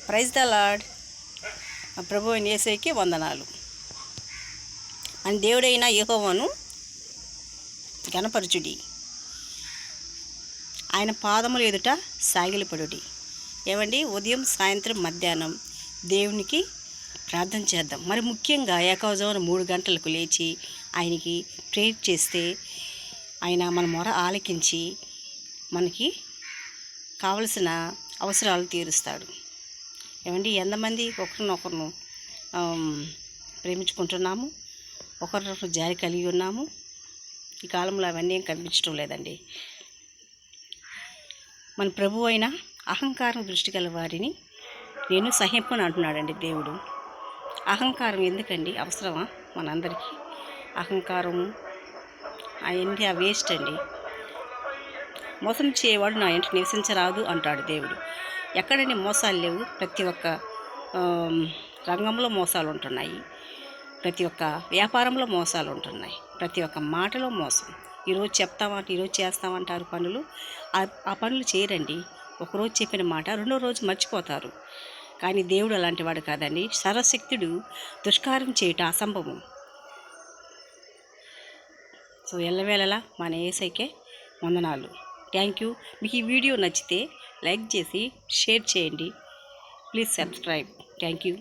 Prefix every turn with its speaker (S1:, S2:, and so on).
S1: Praise the lord. ప్రభు అయిన యేసుకి వందనాలు. అని దేవుడైన యెహోవాను గణపరచుడి, ఆయన పాదముల ఎదుట సాగిలపడుడి. ఏమండి, ఉదయం సాయంత్రం మధ్యాహ్నం దేవునికి ప్రార్థన చేద్దాం. మరి ముఖ్యంగా ఏకవజామున 3 గంటలకు లేచి ఆయనకి ప్రేయర్ చేస్తే ఆయన మన మొర ఆలకించి మనకి కావలసిన అవసరాలు తీరుస్తాడు. ఏమండి, ఎంతమంది ఒకరినొకరును ప్రేమించుకుంటున్నాము, ఒకరినొకరు జాలి కలిగి ఉన్నాము. ఈ కాలంలో అవన్నీ ఏం కనిపించడం లేదండి. మన ప్రభు అయిన అహంకారం దృష్టి గల వారిని నేను సహింపను అంటున్నాడండి దేవుడు. అహంకారం ఎందుకండి? అవసరమా మనందరికీ? అహంకారము అవన్నీ వేస్ట్ అండి. మోసం చేయవాడు నా ఇంటి నివసించరాదు అంటాడు దేవుడు. ఎక్కడని మోసాలు లేవు. ప్రతి ఒక్క రంగంలో మోసాలు ఉంటున్నాయి. ప్రతి ఒక్క వ్యాపారంలో మోసాలు ఉంటున్నాయి. ప్రతి ఒక్క మాటలో మోసం. ఈరోజు చెప్తామంటే ఈరోజు చేస్తామంటారు పనులు. ఆ పనులు చేయరండి. ఒకరోజు చెప్పిన మాట రెండో రోజు మర్చిపోతారు. కానీ దేవుడు అలాంటి వాడు కాదండి. సర్వశక్తుడు దుష్కారం చేయట అసంభవం. సో ఎల్లవేళలా మన యేసయ్యకే వందనాలు. Thank you. మీకు ఈ వీడియో నచ్చితే లైక్ చేసి షేర్ చేయండి. Please subscribe. Thank you.